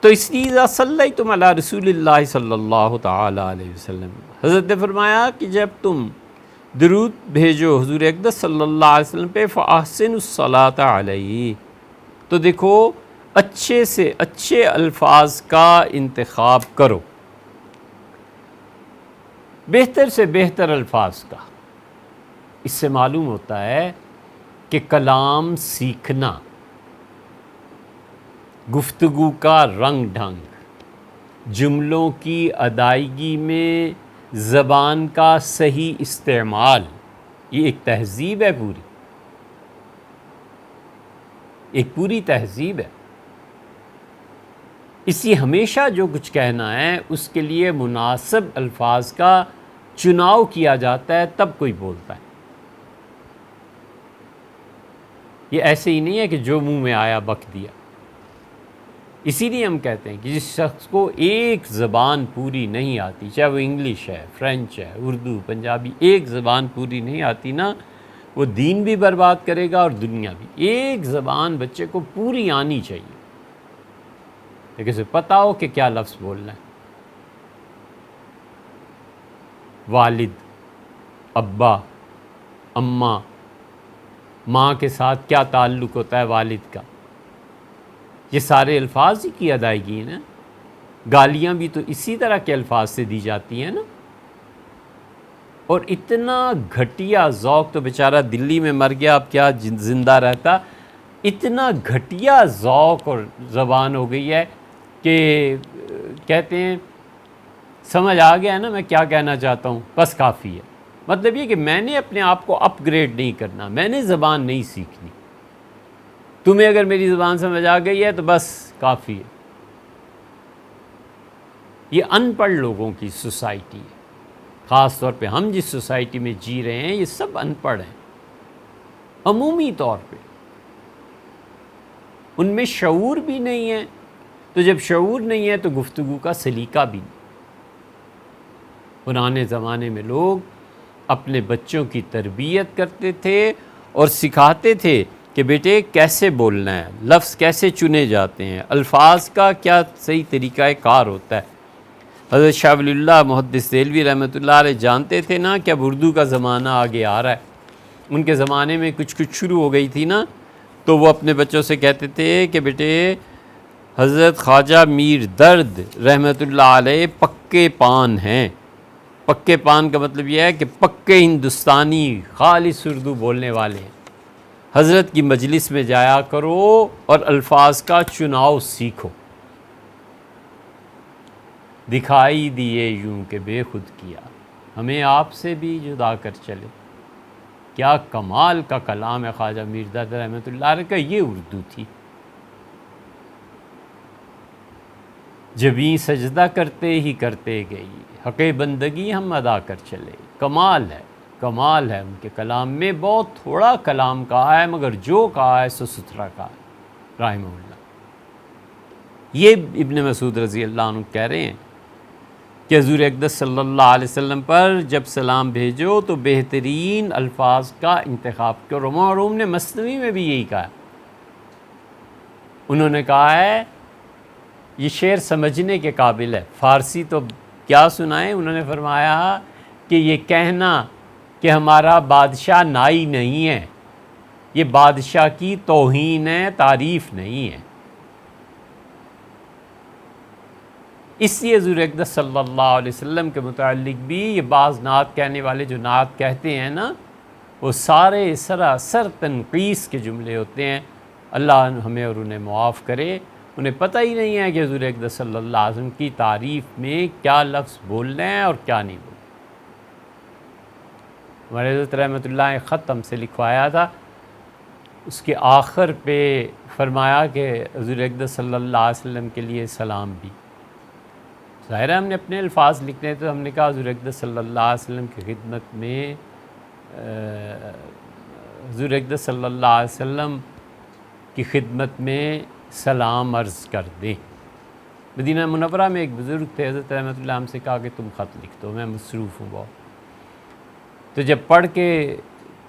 تو اس لیے اذا صلیتم علی رسول اللہ صلی اللہ تعالی علیہ وسلم، حضرت نے فرمایا کہ جب تم درود بھیجو حضور اقدس صلی اللہ علیہ وسلم پہ فاحسنوا الصلاۃ علیہ، تو دیکھو اچھے سے اچھے الفاظ کا انتخاب کرو، بہتر سے بہتر الفاظ کا۔ اس سے معلوم ہوتا ہے کہ کلام سیکھنا، گفتگو کا رنگ ڈھنگ، جملوں کی ادائیگی میں زبان کا صحیح استعمال، یہ ایک تہذیب ہے، ایک پوری تہذیب ہے۔ اسی ہمیشہ جو کچھ کہنا ہے اس کے لیے مناسب الفاظ کا چناؤ کیا جاتا ہے، تب کوئی بولتا ہے۔ یہ ایسے ہی نہیں ہے کہ جو منہ میں آیا بک دیا۔ اسی لیے ہم کہتے ہیں کہ جس شخص کو ایک زبان پوری نہیں آتی، چاہے وہ انگلش ہے، فرینچ ہے، اردو، پنجابی، ایک زبان پوری نہیں آتی نا، وہ دین بھی برباد کرے گا اور دنیا بھی۔ ایک زبان بچے کو پوری آنی چاہیے، لیکن اسے پتہ ہو کہ کیا لفظ بولنا ہے۔ والد، ابا، اماں، ماں کے ساتھ کیا تعلق ہوتا ہے والد کا، یہ سارے الفاظ ہی کی ادائیگی ہے نا۔ گالیاں بھی تو اسی طرح کے الفاظ سے دی جاتی ہیں نا۔ اور اتنا گھٹیا ذوق، تو بیچارہ دلی میں مر گیا، اب کیا زندہ رہتا۔ اتنا گھٹیا ذوق اور زبان ہو گئی ہے کہ کہتے ہیں سمجھ آ گیا ہے نا میں کیا کہنا چاہتا ہوں، بس کافی ہے۔ مطلب یہ کہ میں نے اپنے آپ کو اپ گریڈ نہیں کرنا، میں نے زبان نہیں سیکھنی، تمہیں اگر میری زبان سمجھ آ گئی ہے تو بس کافی ہے۔ یہ ان پڑھ لوگوں کی سوسائٹی ہے، خاص طور پہ ہم جس سوسائٹی میں جی رہے ہیں یہ سب ان پڑھ ہیں عمومی طور پہ، ان میں شعور بھی نہیں ہے۔ تو جب شعور نہیں ہے تو گفتگو کا سلیقہ بھی نہیں۔ پرانے زمانے میں لوگ اپنے بچوں کی تربیت کرتے تھے اور سکھاتے تھے کہ بیٹے کیسے بولنا ہے، لفظ کیسے چنے جاتے ہیں، الفاظ کا کیا صحیح طریقہ کار ہوتا ہے۔ حضرت شاہ ولی اللہ محدث دہلوی رحمۃ اللہ علیہ جانتے تھے نا کہ اب اردو کا زمانہ آگے آ رہا ہے۔ ان کے زمانے میں کچھ شروع ہو گئی تھی نا، تو وہ اپنے بچوں سے کہتے تھے کہ بیٹے حضرت خواجہ میر درد رحمۃ اللہ علیہ پکے پان ہیں۔ پکے پان کا مطلب یہ ہے کہ پکے ہندوستانی خالص اردو بولنے والے ہیں۔ حضرت کی مجلس میں جایا کرو اور الفاظ کا چناؤ سیکھو۔ دکھائی دیے یوں کہ بے خود کیا، ہمیں آپ سے بھی جدا کر چلے۔ کیا کمال کا کلام ہے خواجہ میر درد رحمۃ اللہ علیہ کا، یہ اردو تھی۔ جبیں سجدہ کرتے ہی کرتے گئی، حق بندگی ہم ادا کر چلے۔ کمال ہے، کمال ہے ان کے کلام میں۔ بہت تھوڑا کلام کہا ہے مگر جو کہا ہے سو ستھرا کہا ہے رحمہ اللہ۔ یہ ابن مسعود رضی اللہ عنہ کہہ رہے ہیں کہ حضور اقدس صلی اللہ علیہ وسلم پر جب سلام بھیجو تو بہترین الفاظ کا انتخاب کرو۔ معروم نے مثنوی میں بھی یہی کہا۔ انہوں نے کہا ہے یہ شعر سمجھنے کے قابل ہے، فارسی تو کیا سنائیں۔ انہوں نے فرمایا کہ یہ کہنا کہ ہمارا بادشاہ نائی نہیں ہے، یہ بادشاہ کی توہین ہے، تعریف نہیں ہے۔ اس لیے حضور اقدس صلی اللہ علیہ وسلم کے متعلق بھی یہ بعض نعت کہنے والے جو نعت کہتے ہیں نا، وہ سارے سراسر تنقیص کے جملے ہوتے ہیں۔ اللہ ہمیں اور انہیں معاف کرے۔ انہیں پتہ ہی نہیں ہے کہ حضور اقدس صلی اللہ علیہ وسلم کی تعریف میں کیا لفظ بولنے ہیں اور کیا نہیں بولنے۔ ہمارے حضرت رحمۃ اللہ نے خط ہم سے لکھوایا تھا، اس کے آخر پہ فرمایا کہ حضور اقدس صلی اللہ علیہ وسلم کے لیے سلام بھی۔ ظاہر ہے ہم نے اپنے الفاظ لکھنے تو ہم نے کہا حضور اقدس صلی اللہ علیہ وسلم کی خدمت میں حضور اقدس صلی اللہ علیہ وسلم کی خدمت میں سلام عرض کر دیں۔ مدینہ منورہ میں ایک بزرگ تھے، حضرت رحمۃ اللہ ہم سے کہا کہ تم خط لکھ دو، میں مصروف ہوں بہت۔ تو جب پڑھ کے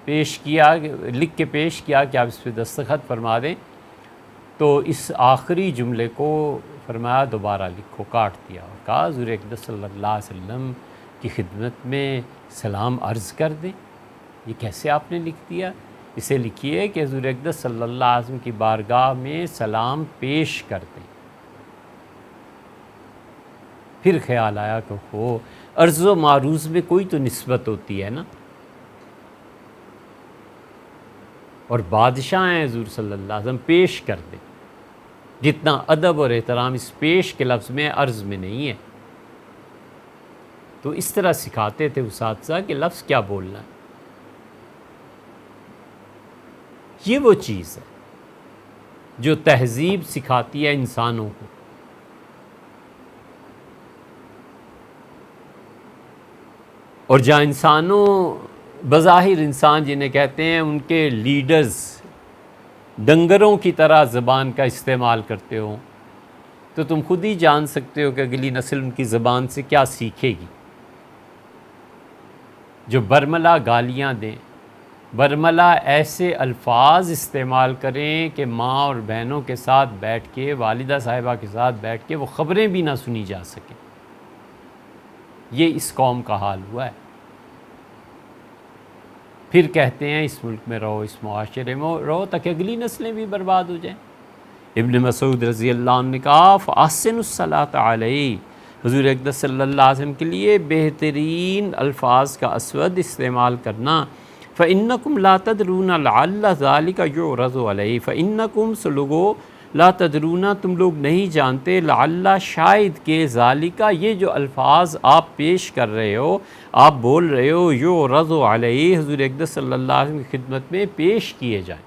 پیش کیا، لکھ کے پیش کیا کہ آپ اس پہ دستخط فرما دیں، تو اس آخری جملے کو فرمایا دوبارہ لکھو، کاٹ دیا اور کہا حضور اقدس صلی اللہ علیہ وسلم کی خدمت میں سلام عرض کر دیں۔ یہ کیسے آپ نے لکھ دیا؟ اسے لکھیے کہ حضور اقدس صلی اللہ علیہ وسلم کی بارگاہ میں سلام پیش کر دیں۔ پھر خیال آیا کہ ہو عرض و معروض میں کوئی تو نسبت ہوتی ہے نا، اور بادشاہ ہیں حضور صلی اللہ علیہ وسلم، پیش کر دیں۔ جتنا ادب اور احترام اس پیش کے لفظ میں عرض میں نہیں ہے۔ تو اس طرح سکھاتے تھے اساتذہ کہ لفظ کیا بولنا ہے۔ یہ وہ چیز ہے جو تہذیب سکھاتی ہے انسانوں کو۔ اور جہاں انسانوں بظاہر انسان جنہیں کہتے ہیں ان کے لیڈرز ڈنگروں کی طرح زبان کا استعمال کرتے ہوں، تو تم خود ہی جان سکتے ہو کہ اگلی نسل ان کی زبان سے کیا سیکھے گی۔ جو برملا گالیاں دیں، برملا ایسے الفاظ استعمال کریں کہ ماں اور بہنوں کے ساتھ بیٹھ کے، والدہ صاحبہ کے ساتھ بیٹھ کے وہ خبریں بھی نہ سنی جا سکیں، یہ اس قوم کا حال ہوا ہے۔ پھر کہتے ہیں اس ملک میں رہو، اس معاشرے میں رہو تاکہ اگلی نسلیں بھی برباد ہو جائیں۔ ابن مسعود رضی اللہ عنہ نے کہا فَأَحْسِنُوا الصَّلَاةَ عَلَيْهِ، حضور اقدس صلی اللہ علیہ وسلم کے لیے بہترین الفاظ کا اسود استعمال کرنا۔ فَإِنَّكُمْ لَا تَدْرُونَ لَعَلَّ ذَلِكَ يُعْرَضُ عَلَيْهِ، فَإِنَّكُمْ سلوگو لا تدرون، تم لوگ نہیں جانتے، لعل شاید کہ ذالکہ یہ جو الفاظ آپ پیش کر رہے ہو، آپ بول رہے ہو، یعرض علیہ حضور اقدس صلی اللہ علیہ وسلم کی خدمت میں پیش کیے جائیں۔